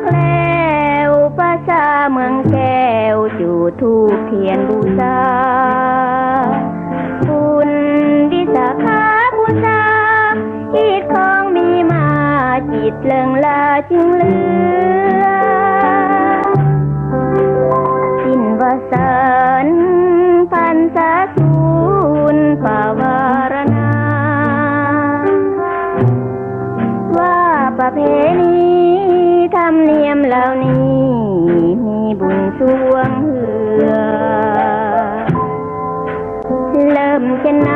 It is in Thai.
แคล้วภาษาเมืองแก้วจุดธูปเทียนบูชาคุณวิสาขาบูชาจิตของมีมาจิตเลิงลาจึงเหลือสิ้นวสันต์พันษาสูญภาวารณาว่าประเพณีธรรมเนียมเหล่านี้มีบุญช่วงเหือเริ่มกัน